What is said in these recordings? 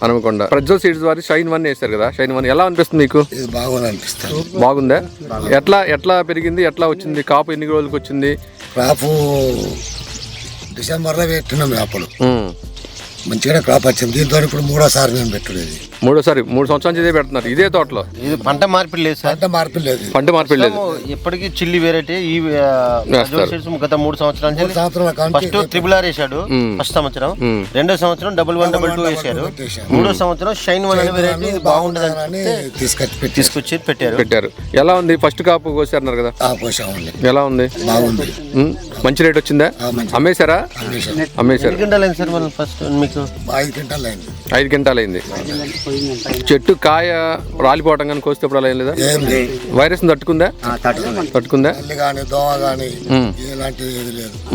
Hanumakonda Prajwal seeds వారి shine 1 వేశారు కదా. షైన్ 1 ఎలా అనిపిస్తుంది మీకు? ఇది బాగుంది అనిపిస్తుంది. బాగుందా? ఎట్లా పెరిగింది, ఎట్లా వచ్చింది కాపు, ఎన్ని రోజులకు వచ్చింది? క్రాపు డిసెంబర్లో పెట్టినాం. అప్పుడు మంచిగా క్రాప్ వచ్చింది. దీంతో ఇప్పుడు మూడోసారి మేము పెట్టుడేది. 3 సంవత్సరాల నుంచి ఇదే పెడుతున్నారు ఇదే తోటలో. ఇది పంట మార్పిడి లేదు సార్. పంట మార్పిడి లేదు. ఎప్పటికీ చిల్లి వెరైటీ ఈ గత 3 సంవత్సరాల నుంచి ఫస్ట్ ట్రిపుల్ ఆర్ వేసాడు. ఫస్ట్ సంవత్సరం, రెండో సంవత్సరం 1122 వేసారు. మూడో సంవత్సరం షైన్ 1 అనే వెరైటీ ఇది బాగుండదని తీసుకొచ్చి పెట్టారు. ఎలా ఉంది? ఫస్ట్ కాపు కోసారన్నారు కదా, ఎలా ఉంది? బాగుంది. మంచి రేట్ వచ్చిందా? అమ్మేశారా? అమ్మేశారు. సార్ మనం ఫస్ట్ మీకు 5 క్వింటాల్ అయింది. చెట్టు కాయ రాలిపోవటం కానీ కోసేటప్పుడు అలా ఏం లేదా? వైరస్ తట్టుకుందా? తట్టుకుందా?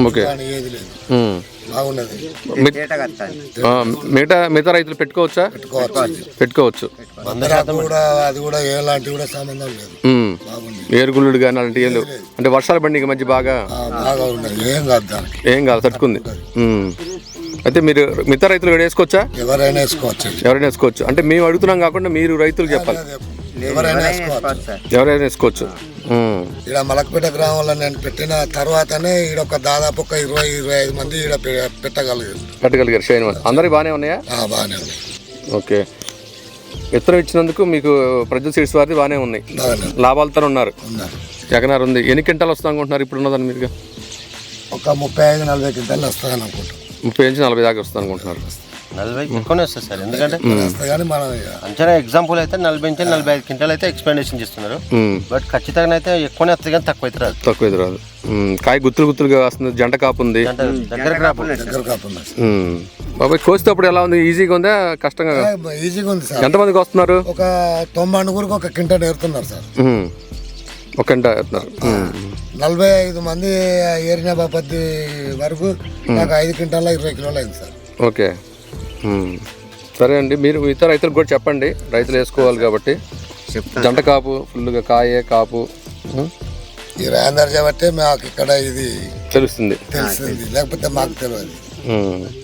ఓకే. మిగతా రైతులు పెట్టుకోవచ్చా? పెట్టుకోవచ్చు. ఏరుగుళ్ళు కానీ అలాంటి ఏం లేవు. అంటే వర్షాలు బండి మధ్య బాగా ఏం కాదు, తట్టుకుంది. అయితే మీరు మిగతా రైతులు వేసుకోవచ్చా? ఎవరైనా వేసుకోవచ్చు. అంటే మేము అడుగుతున్నాం కాకుండా మీరు రైతులు చెప్పాలి. ఎవరైనా వేసుకోవచ్చు. ఇక్కడ మలకపేట గ్రామంలో నేను పెట్టిన తర్వాతనే ఈడ ఒక దాదాపు ఒక 20-25 మంది ఈడ పెట్టగలిగారు. షైన్ 1 అందరికి బాగానే ఉన్నాయా? బాగానే ఉన్నాయి. ఓకే. విత్తనం ఇచ్చినందుకు మీకు ప్రజ్వల్ సీడ్స్ వారిది బాగానే ఉన్నాయి. లాభాలతో ఉన్నారు. ఎకనారు ఉంది. ఎన్ని క్వింటాలు వస్తా అనుకుంటున్నారు ఇప్పుడు ఉన్నదాన్ని మీరుగా? ఒక 35-40 క్వింటాలు వస్తాయని అనుకుంటాం. 30 నుంచి 40 దాకా వస్తుంది అనుకుంటున్నారు. 40 ఎక్కువనే వస్తుంది సార్. ఎందుకంటే అంచనా ఎగ్జాంపుల్ అయితే 40 నుంచి 45 క్వింటాల్ అయితే ఎక్స్పెండేషన్ చేస్తున్నారు. బట్ ఖచ్చితంగా అయితే ఎక్కువనే వస్తుంది కానీ తక్కువ అయితే రాదు. కాయ గుత్తులుగా వస్తుంది. జంట కాపు ఉంది. దగ్గర కాపు బాబాయ్ కోసేటప్పుడు ఎలా ఉంది? ఈజీగా ఉందా కష్టంగా? ఈజీగా ఉంది సార్. ఎంతమందికి వస్తున్నారు? ఒక 90 అనుగురికి ఒక క్వింటాల్ ఏరుతున్నారు సార్. ఒక క్వింటాల్ ఏరుతున్నారు. 45 మంది ఏరిన బాపతి వరకు నాకు 5 క్వింటాల 20 కిలోలు అయింది సార్. ఓకే. సరే అండి, మీరు ఇతర రైతులకు కూడా చెప్పండి. రైతులు వేసుకోవాలి కాబట్టి. జంట కాపు ఫుల్గా కాయే కాపు ఈ రాందర్ చేయబట్టే మాకు ఇక్కడ ఇది తెలుస్తుంది. లేకపోతే మాకు తెలియదు.